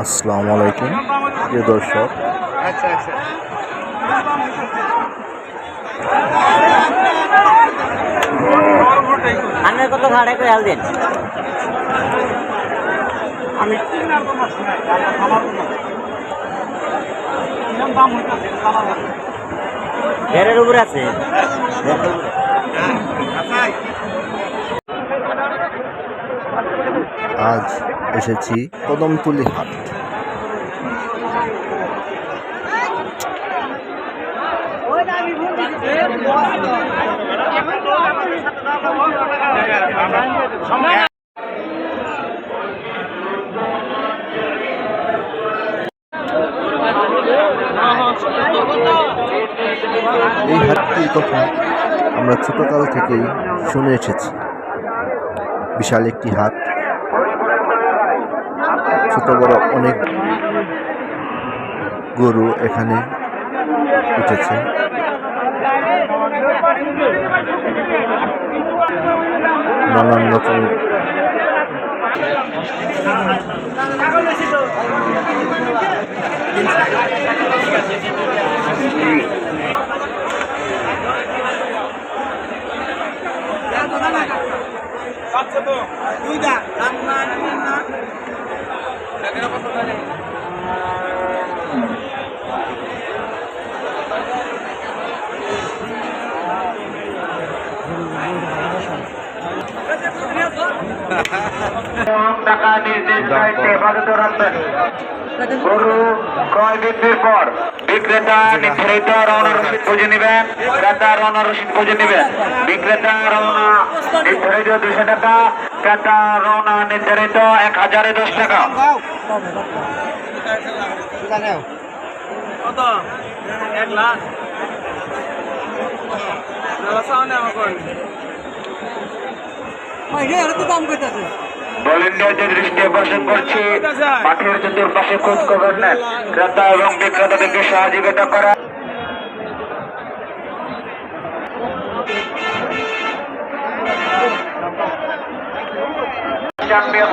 আসসালামু আলাইকুম প্রিয় দর্শক। আচ্ছা আচ্ছা আনের কত ভাড়া করে হাল দিন আমি ঘেরের উপরে আছে আজ এসেছি কদমতলী হাট। এই হাটটির কথা আমরা ছোটকাল থেকেই শুনে এসেছি। বিশাল একটি হাট, ছোট বড় অনেক গরু এখানে উঠেছে। নানান রকম টাকা নির্দেশ দায়িত্বে হেফাজতে রাখবেন। গরু ক্রয় বিক্রির পর বিক্রেতা নির্ধারিত রওনা রসিদ বুঝে নেবেন, ক্রেতা রওনা রসিদ বুঝে নেবেন। বিক্রেতা রওনা নির্ধারিত 200 টাকা, ক্রেতা রওনা নির্ধারিত 1010 টাকা। কত 1 লাখ ভলেন্টিয়ারদের দৃষ্টি আকর্ষণ করছি, মাঠের চতুর্পাশে খোঁজ খবর নেন, ক্রেতা এবং বিক্রেতাদেরকে সহযোগিতা করা।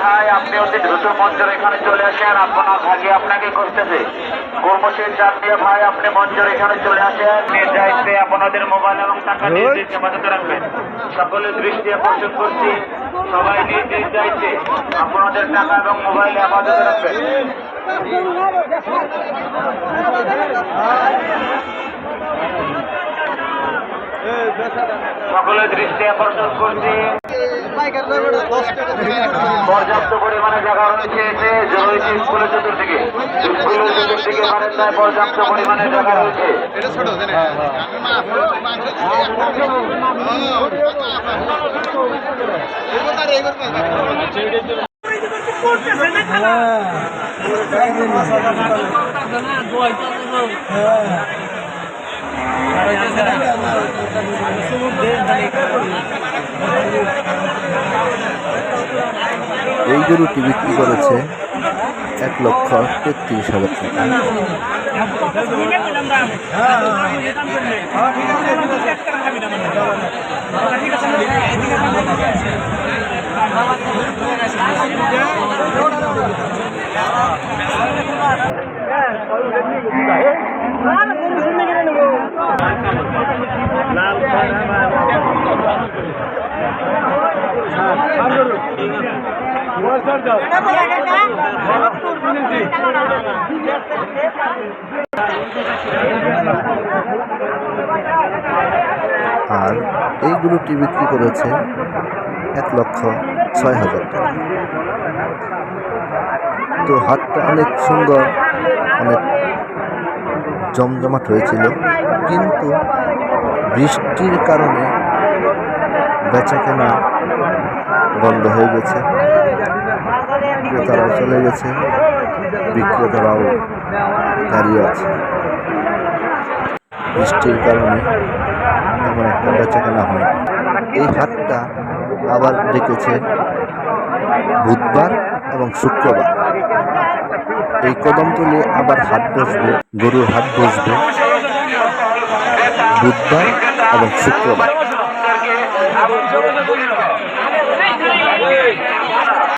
ভাই, আপনি অতি দ্রুত মঞ্চের এখানে চলে আসেন, আপনার ভাগে আপনাকে করতেছে। কর্মশীল চান্দিয়া ভাই, আপনি মঞ্চের এখানে চলে আসেন। নির্দায়িত্বে আপনাদের মোবাইল এবং টাকা নির্দেশ হেফাজতে রাখবেন। সকলের দৃষ্টি আকর্ষণ করছি, সবাই নিজ নিজ দায়িত্বে আপনাদের টাকা এবং মোবাইল হেফাজতে রাখবেন। সকলের দৃষ্টি আকর্ষণ করছি, পর্যাপ্ত পরিমাণে জায়গা রয়েছে স্কুলের চতুর্দিকে। স্কুলের চতুর্দিকে বারান্দায় পর্যাপ্ত পরিমাণে জায়গা রয়েছে। এই গরুটি বিক্রি করেছে 1,33,000 টাকা। আর এই গরুটি বিক্রি করেছে 1,06,000 টাকা। তো হাটটা অনেক সুন্দর, অনেক জমজমাট হয়েছিল, কিন্তু বৃষ্টির কারণে বেচাকেনা বন্ধ হয়ে গেছে। ক্রেতারাও চলে গেছে, বিক্রেতারাও দাঁড়িয়ে আছে। বৃষ্টির কারণে তেমন একটা বেচাকেনা হয়। এই হাটটা আবার ডেকেছে বুধবার এবং শুক্রবার। এই কদমতলী আবার হাট বসবে, গরুর হাট বসবে বুধবার এবং শুক্রবার।